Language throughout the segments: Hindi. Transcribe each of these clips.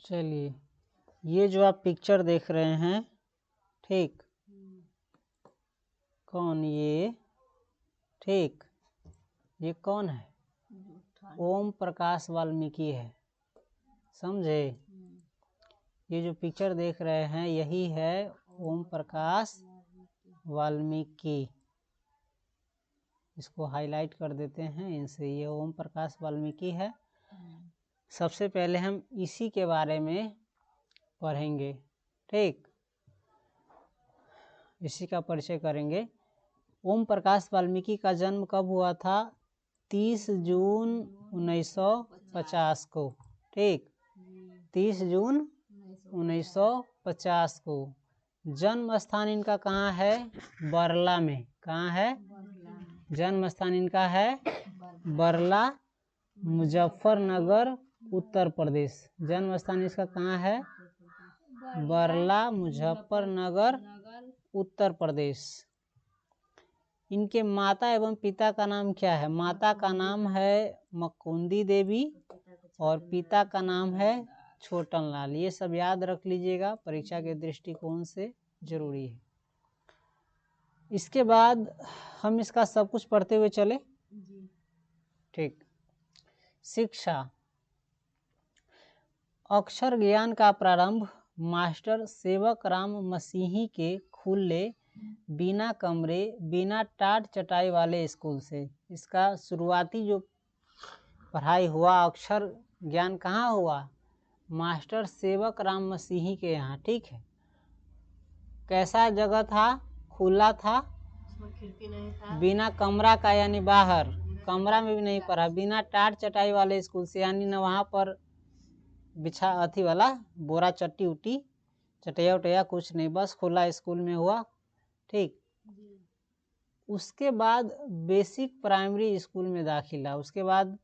चलिए, ये जो आप पिक्चर देख रहे हैं, ठीक, कौन ये, ठीक, ये कौन है? ओम प्रकाश वाल्मीकि है, समझे? ये जो पिक्चर देख रहे हैं यही है ओम प्रकाश वाल्मीकि। इसको हाईलाइट कर देते हैं इनसे, ये ओम प्रकाश वाल्मीकि है। सबसे पहले हम इसी के बारे में पढ़ेंगे, ठीक, इसी का परिचय करेंगे। ओम प्रकाश वाल्मीकि का जन्म कब हुआ था? 30 जून 1950 को, ठीक, 30 जून 1950 को। जन्म स्थान इनका कहाँ है? बरला में। कहाँ है? जन्म स्थान इनका है बरला, मुजफ्फरनगर, उत्तर प्रदेश। जन्म स्थान इसका कहाँ है? बरला, मुजफ्फरनगर, उत्तर प्रदेश। इनके माता एवं पिता का नाम क्या है? माता का नाम है मकुंदी देवी और पिता का नाम है छोटन लाल। ये सब याद रख लीजिएगा, परीक्षा के दृष्टिकोण से जरूरी है। इसके बाद हम इसका सब कुछ पढ़ते हुए चले, ठीक। शिक्षा। अक्षर ज्ञान का प्रारंभ मास्टर सेवक राम मसीही के खुले बिना कमरे बिना टाट चटाई वाले स्कूल से। इसका शुरुआती जो पढ़ाई हुआ अक्षर ज्ञान कहाँ हुआ? मास्टर सेवक राम मसीही के यहाँ, ठीक है। कैसा जगह था? खुला था, खिड़की नहीं था, बिना कमरा का यानी बाहर, कमरा में भी नहीं पढ़ा, बिना टाट चटाई वाले स्कूल से, यानी न वहाँ पर बिछा अथी वाला बोरा चट्टी उट्टी चटैया उटैया कुछ नहीं, बस खुला स्कूल में हुआ, ठीक। उसके बाद बेसिक प्राइमरी स्कूल में दाखिला। उसके बाद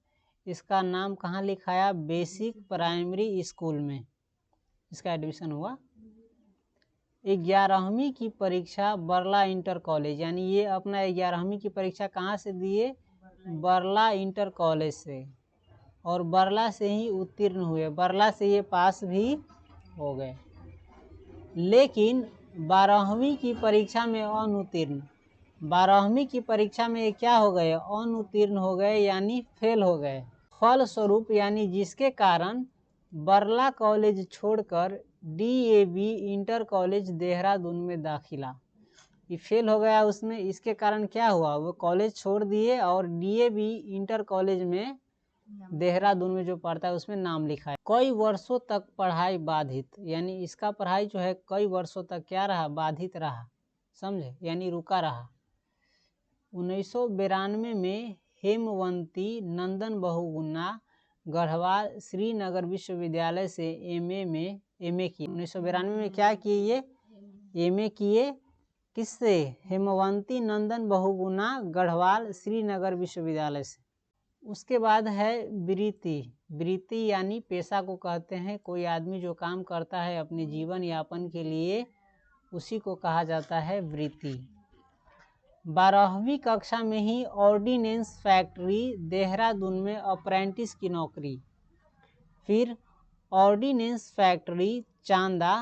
इसका नाम कहाँ लिखाया? बेसिक प्राइमरी स्कूल में इसका एडमिशन हुआ। 11वीं की परीक्षा बरला इंटर कॉलेज, यानी ये अपना 11वीं की परीक्षा कहाँ से दिए? बरला इंटर कॉलेज से, और बरला से ही उत्तीर्ण हुए, बरला से ये पास भी हो गए। लेकिन 12वीं की परीक्षा में अनुत्तीर्ण, 12वीं की परीक्षा में क्या हो गए? अनुत्तीर्ण हो गए, यानी फेल हो गए। फलस्वरूप यानी जिसके कारण बरला कॉलेज छोड़कर DAV इंटर कॉलेज देहरादून में दाखिला। ये फेल हो गया उसमें, इसके कारण क्या हुआ? वो कॉलेज छोड़ दिए और DAV इंटर कॉलेज में देहरादून में जो पढ़ता है उसमें नाम लिखा है। कई वर्षों तक पढ़ाई बाधित, यानी इसका पढ़ाई जो है कई वर्षों तक क्या रहा? बाधित रहा, समझे, यानी रुका रहा। 1992 में हेमवंती नंदन बहुगुणा गढ़वाल श्रीनगर विश्वविद्यालय से MA की। 1992 में क्या किए? ये MA किए, किससे? हेमवंती नंदन बहुगुणा गढ़वाल श्रीनगर विश्वविद्यालय से। उसके बाद है वृत्ति। वृत्ति यानी पेशा को कहते हैं, कोई आदमी जो काम करता है अपने जीवन यापन के लिए, उसी को कहा जाता है वृत्ति। 12वीं कक्षा में ही ऑर्डिनेंस फैक्ट्री देहरादून में अप्रेंटिस की नौकरी, फिर ऑर्डिनेंस फैक्ट्री चांदा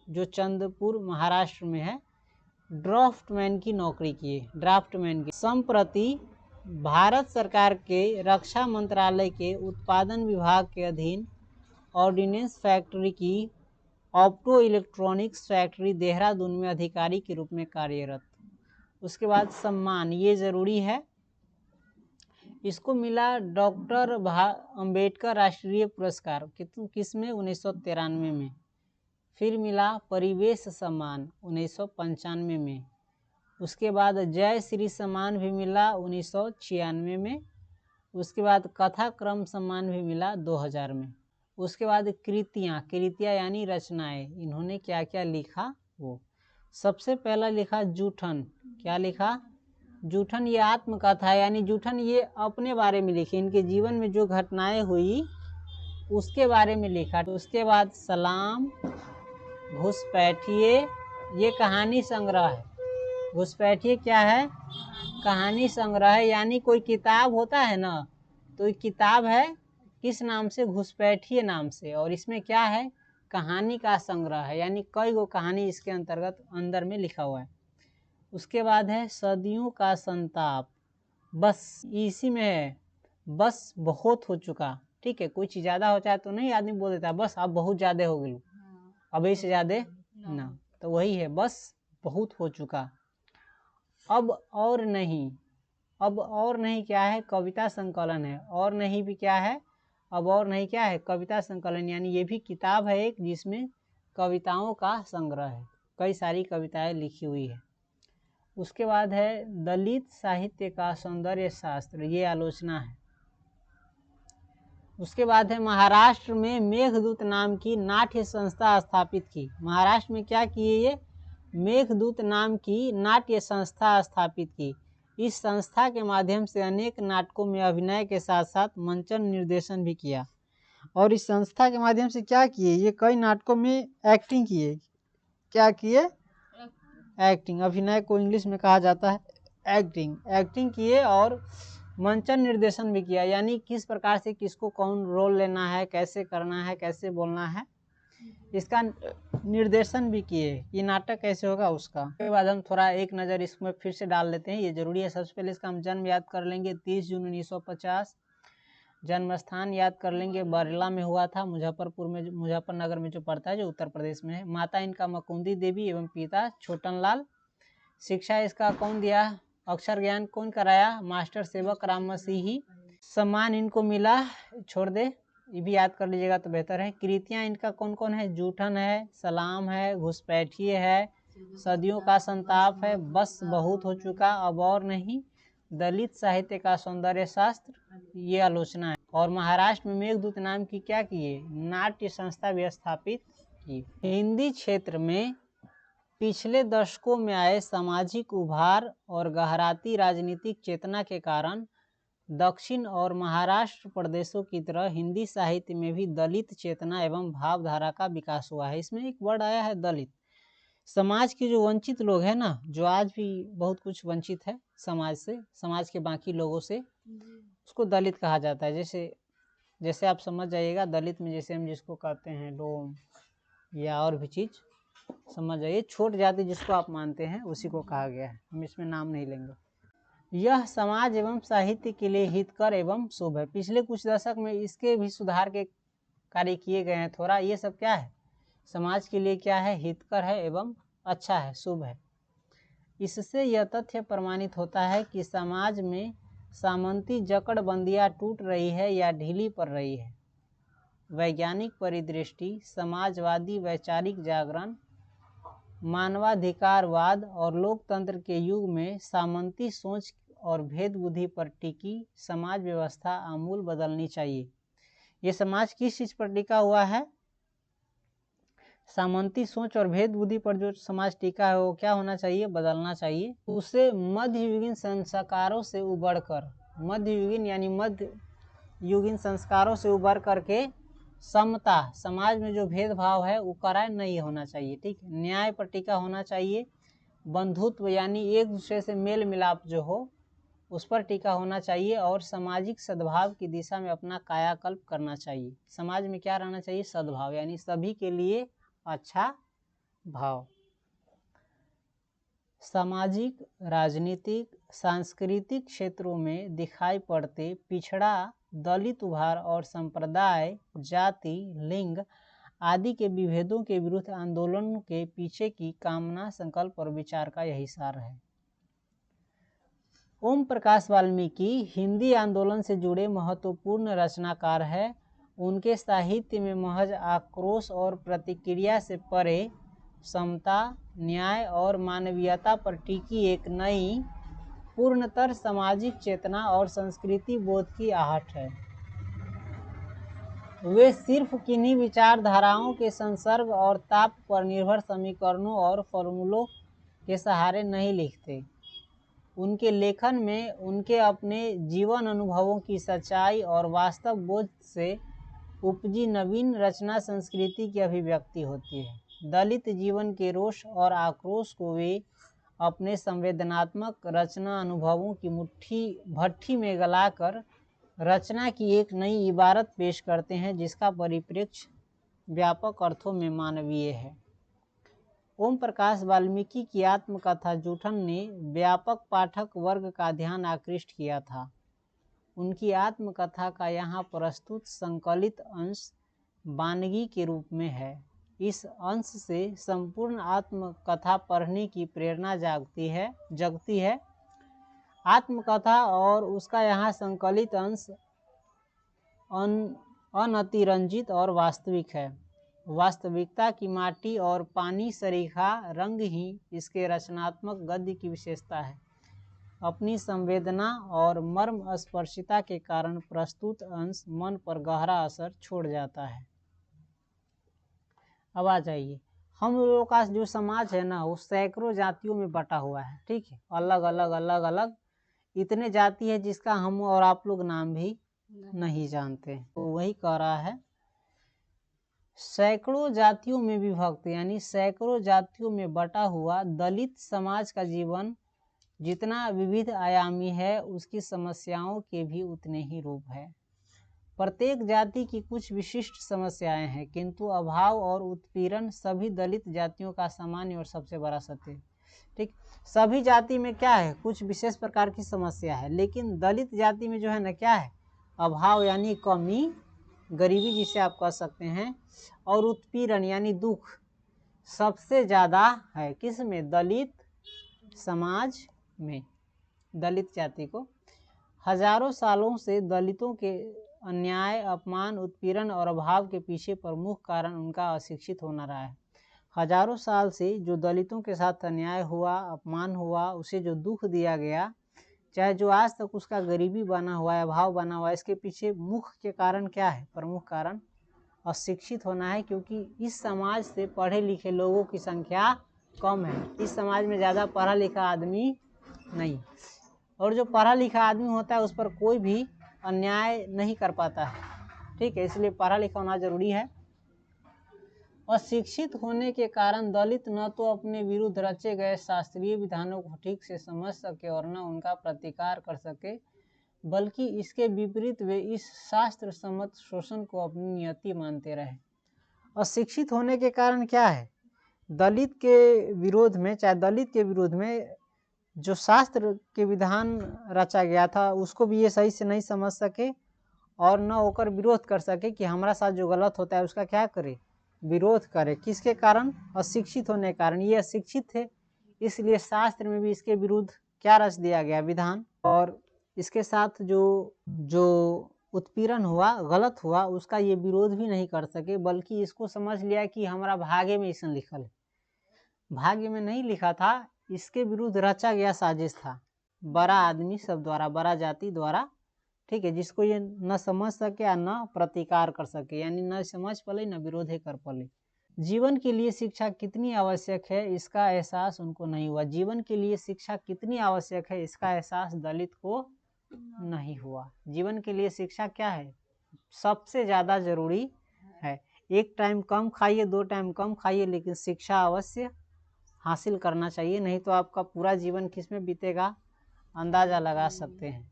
जो चंदपुर महाराष्ट्र में है, ड्राफ्टमैन की नौकरी किए, ड्राफ्टमैन की। संप्रति भारत सरकार के रक्षा मंत्रालय के उत्पादन विभाग के अधीन ऑर्डिनेंस फैक्ट्री की ऑप्टो इलेक्ट्रॉनिक्स फैक्ट्री देहरादून में अधिकारी के रूप में कार्यरत। उसके बाद सम्मान, ये जरूरी है, इसको मिला डॉक्टर अंबेडकर राष्ट्रीय पुरस्कार, किस में? 1993 में। फिर मिला परिवेश सम्मान 1995 में। उसके बाद जय श्री सम्मान भी मिला 1996 में। उसके बाद कथा क्रम सम्मान भी मिला 2000 में। उसके बाद कृतियाँ यानी रचनाएं, इन्होंने क्या क्या लिखा वो। सबसे पहला लिखा जूठन। क्या लिखा? जूठन ये आत्मकथा, यानी जूठन ये अपने बारे में लिखे, इनके जीवन में जो घटनाएं हुई उसके बारे में लिखा। उसके बाद सलाम, घुसपैठिए, ये कहानी संग्रह है। घुसपैठिए क्या है? कहानी संग्रह है, यानी कोई किताब होता है ना, तो ये किताब है किस नाम से? घुसपैठिए नाम से। और इसमें क्या है? कहानी का संग्रह है, यानी कई गो कहानी इसके अंतर्गत अंदर में लिखा हुआ है। उसके बाद है सदियों का संताप, बस इसी में है, बस बहुत हो चुका। ठीक है, कोई चीज़ ज़्यादा हो जाए तो नहीं आदमी बोल देता है बस अब बहुत ज़्यादा हो गई, अब इससे ज़्यादा ना, तो वही है बस बहुत हो चुका। अब और नहीं, अब और नहीं क्या है, कविता संकलन है। और नहीं भी क्या है, अब और नहीं क्या है, कविता संकलन, यानी ये भी किताब है एक जिसमें कविताओं का संग्रह है, कई सारी कविताएं लिखी हुई है। उसके बाद है दलित साहित्य का सौंदर्य शास्त्र, ये आलोचना है। उसके बाद है महाराष्ट्र में मेघदूत नाम की नाट्य संस्था स्थापित की। महाराष्ट्र में क्या किए, ये मेघदूत नाम की नाट्य संस्था स्थापित की। इस संस्था के माध्यम से अनेक नाटकों में अभिनय के साथ साथ मंचन निर्देशन भी किया। और इस संस्था के माध्यम से क्या किए, ये कई नाटकों में एक्टिंग किए। क्या किए, एक्टिंग, अभिनय को इंग्लिश में कहा जाता है एक्टिंग, एक्टिंग किए और मंचन निर्देशन भी किया, यानी किस प्रकार से किसको कौन रोल लेना है, कैसे करना है, कैसे बोलना है, इसका निर्देशन भी किए, ये नाटक कैसे होगा उसका। उसके बाद हम थोड़ा एक नज़र इसमें फिर से डाल लेते हैं, ये जरूरी है। सबसे पहले इसका हम जन्म याद कर लेंगे, 30 जून 1950। जन्म स्थान याद कर लेंगे, बरेला में हुआ था, मुजफ्फरपुर में, मुजफ्फरनगर में जो पड़ता है, जो उत्तर प्रदेश में है। माता इनका मकुंदी देवी एवं पिता छोटन लाल। शिक्षा इसका कौन दिया, अक्षर ज्ञान कौन कराया, मास्टर सेवक राम मसीही। सम्मान इनको मिला, छोड़ दे, ये भी याद कर लीजिएगा तो बेहतर है। कृतियाँ इनका कौन कौन है, जूठन है, सलाम है, घुसपैठिए है, सदियों का संताप है, बस बहुत हो चुका, अब और नहीं, दलित साहित्य का सौंदर्य शास्त्र, ये आलोचना है। और महाराष्ट्र में मेघदूत नाम की क्या किए, नाट्य संस्था भी स्थापित की। हिंदी क्षेत्र में पिछले दशकों में आए सामाजिक उभार और गहराती राजनीतिक चेतना के कारण दक्षिण और महाराष्ट्र प्रदेशों की तरह हिंदी साहित्य में भी दलित चेतना एवं भावधारा का विकास हुआ है। इसमें एक वर्ड आया है दलित, समाज के जो वंचित लोग हैं ना, जो आज भी बहुत कुछ वंचित है समाज से, समाज के बाकी लोगों से, उसको दलित कहा जाता है। जैसे आप समझ जाइएगा, दलित में जैसे हम जिसको कहते हैं डोम या और भी चीज़ समझ जाइए, छोट जाति जिसको आप मानते हैं उसी को कहा गया है, हम इसमें नाम नहीं लेंगे। यह समाज एवं साहित्य के लिए हितकर एवं शुभ है। पिछले कुछ दशक में इसके भी सुधार के कार्य किए गए हैं। थोड़ा ये सब क्या है, समाज के लिए क्या है, हितकर है एवं अच्छा है, शुभ है। इससे यह तथ्य प्रमाणित होता है कि समाज में सामंती जकड़बंदियाँ टूट रही है या ढीली पड़ रही है। वैज्ञानिक परिदृष्टि, समाजवादी वैचारिक जागरण, मानवाधिकारवाद और लोकतंत्र के युग में सामंती सोच और भेद बुद्धि पर टिकी समाज व्यवस्था आमूल बदलनी चाहिए। ये समाज किस चीज़ पर टिका हुआ है, सामंती सोच और भेद बुद्धि पर जो समाज टिका है वो क्या होना चाहिए, बदलना चाहिए। उसे मध्ययुगीन संस्कारों से उबरकर, मध्ययुगीन यानी मध्य युगीन संस्कारों से उबर करके समता, समाज में जो भेदभाव है वो कराय नहीं होना चाहिए। ठीक, न्याय पर टिका होना चाहिए। बंधुत्व यानी एक दूसरे से मेल मिलाप जो हो उस पर टिका होना चाहिए। और सामाजिक सद्भाव की दिशा में अपना कायाकल्प करना चाहिए। समाज में क्या रहना चाहिए, सद्भाव, यानी सभी के लिए अच्छा भाव। सामाजिक, राजनीतिक, सांस्कृतिक क्षेत्रों में दिखाई पड़ते पिछड़ा, दलित उभार और संप्रदाय, जाति, लिंग आदि के विभेदों के विरुद्ध आंदोलन के पीछे की कामना, संकल्प और विचार का यही सार है। ओम प्रकाश वाल्मीकि हिंदी आंदोलन से जुड़े महत्वपूर्ण रचनाकार है। उनके साहित्य में महज आक्रोश और प्रतिक्रिया से परे समता, न्याय और मानवीयता पर टिकी एक नई पूर्णतर सामाजिक चेतना और संस्कृति बोध की आहट है। वे सिर्फ किन्हीं विचारधाराओं के संसर्ग और ताप पर निर्भर समीकरणों और फॉर्मूलों के सहारे नहीं लिखते। उनके लेखन में उनके अपने जीवन अनुभवों की सच्चाई और वास्तव बोध से उपजी नवीन रचना संस्कृति की अभिव्यक्ति होती है। दलित जीवन के रोष और आक्रोश को वे अपने संवेदनात्मक रचना अनुभवों की भट्ठी में गलाकर रचना की एक नई इबारत पेश करते हैं, जिसका परिप्रेक्ष्य व्यापक अर्थों में मानवीय है। ओम प्रकाश वाल्मीकि की आत्मकथा जूठन ने व्यापक पाठक वर्ग का ध्यान आकृष्ट किया था। उनकी आत्मकथा का यहाँ प्रस्तुत संकलित अंश वानगी के रूप में है। इस अंश से संपूर्ण आत्मकथा पढ़ने की प्रेरणा जगती है। आत्मकथा और उसका यहाँ संकलित अंश अनतिरंजित और वास्तविक है। वास्तविकता की माटी और पानी सरीखा रंग ही इसके रचनात्मक गद्य की विशेषता है। अपनी संवेदना और मर्म स्पर्शिता के कारण प्रस्तुत अंश मन पर गहरा असर छोड़ जाता है। अब आ जाइए, हम लोगों का जो समाज है ना, वो सैकड़ों जातियों में बटा हुआ है। ठीक है, अलग अलग इतने जाति है जिसका हम और आप लोग नाम भी नहीं जानते। तो वही कह रहा है, सैकड़ों जातियों में विभक्त यानी सैकड़ों जातियों में बटा हुआ दलित समाज का जीवन जितना विविध आयामी है, उसकी समस्याओं के भी उतने ही रूप है। प्रत्येक जाति की कुछ विशिष्ट समस्याएं हैं, किंतु अभाव और उत्पीड़न सभी दलित जातियों का सामान्य और सबसे बड़ा सत्य है। ठीक, सभी जाति में क्या है, कुछ विशेष प्रकार की समस्या है, लेकिन दलित जाति में जो है ना, क्या है, अभाव यानी कमी, गरीबी जिसे आप कह सकते हैं, और उत्पीड़न यानी दुख सबसे ज़्यादा है। किस में? दलित समाज में। दलित जाति को हजारों सालों से दलितों के अन्याय, अपमान, उत्पीड़न और अभाव के पीछे प्रमुख कारण उनका अशिक्षित होना रहा है। हजारों साल से जो दलितों के साथ अन्याय हुआ, अपमान हुआ, उसे जो दुख दिया गया, चाहे जो आज तक उसका गरीबी बना हुआ है, अभाव बना हुआ है, इसके पीछे मुख्य कारण क्या है? प्रमुख कारण अशिक्षित होना है, क्योंकि इस समाज से पढ़े लिखे लोगों की संख्या कम है। इस समाज में ज़्यादा पढ़ा लिखा आदमी नहीं, और जो पढ़ा लिखा आदमी होता है उस पर कोई भी अन्याय नहीं कर पाता है। ठीक है, इसलिए पढ़ा लिखा होना जरूरी है। अशिक्षित होने के कारण दलित न तो अपने विरुद्ध रचे गए शास्त्रीय विधानों को ठीक से समझ सके और न उनका प्रतिकार कर सके, बल्कि इसके विपरीत वे इस शास्त्र सम्मत शोषण को अपनी नियति मानते रहे। अशिक्षित होने के कारण क्या है? दलित के विरोध में, चाहे दलित के विरोध में जो शास्त्र के विधान रचा गया था उसको भी ये सही से नहीं समझ सके और न होकर विरोध कर सके कि हमारा साथ जो गलत होता है उसका क्या करे, विरोध करे। किसके कारण? अशिक्षित होने के कारण। ये अशिक्षित थे, इसलिए शास्त्र में भी इसके विरुद्ध क्या रच दिया गया? विधान। और इसके साथ जो उत्पीड़न हुआ, गलत हुआ, उसका ये विरोध भी नहीं कर सके, बल्कि इसको समझ लिया कि हमारा भाग्य में इसने लिखल है। भाग्य में नहीं लिखा था, इसके विरुद्ध रचा गया साजिश था बड़ा आदमी सब द्वारा, बड़ा जाति द्वारा। ठीक है, जिसको ये न समझ सके या न प्रतिकार कर सके, यानी न समझ पले न विरोध कर पले। जीवन के लिए शिक्षा कितनी आवश्यक है इसका एहसास उनको नहीं हुआ। जीवन के लिए शिक्षा कितनी आवश्यक है इसका एहसास दलित को नहीं हुआ। जीवन के लिए शिक्षा क्या है? सबसे ज़्यादा जरूरी है। एक टाइम कम खाइए, 2 टाइम कम खाइए, लेकिन शिक्षा अवश्य हासिल करना चाहिए, नहीं तो आपका पूरा जीवन किस में बीतेगा अंदाज़ा लगा सकते हैं।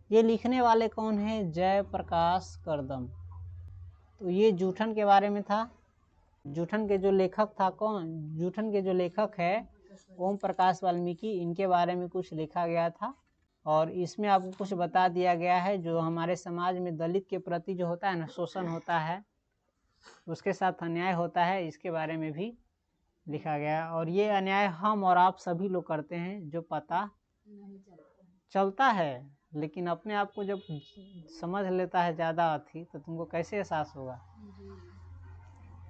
ये लिखने वाले कौन हैं? जयप्रकाश करदम। तो ये जूठन के बारे में था। जूठन के जो लेखक था कौन? जूठन के जो लेखक है ओम प्रकाश वाल्मीकि, इनके बारे में कुछ लिखा गया था और इसमें आपको कुछ बता दिया गया है जो हमारे समाज में दलित के प्रति जो होता है ना, शोषण होता है, उसके साथ अन्याय होता है, इसके बारे में भी लिखा गया। और ये अन्याय हम और आप सभी लोग करते हैं, जो पता चलता है, लेकिन अपने आप को जब समझ लेता है ज़्यादा अथी, तो तुमको कैसे एहसास होगा?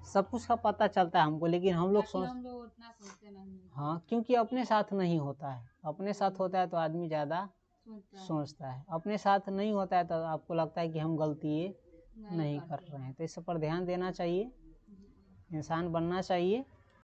सब कुछ का पता चलता है हमको, लेकिन हम लोग उतना सोचते नहीं। हाँ, क्योंकि अपने साथ नहीं होता है। अपने साथ होता है तो आदमी ज़्यादा सोचता है, अपने साथ नहीं होता है तो आपको लगता है कि हम गलती नहीं कर रहे हैं। तो इस पर ध्यान देना चाहिए, इंसान बनना चाहिए।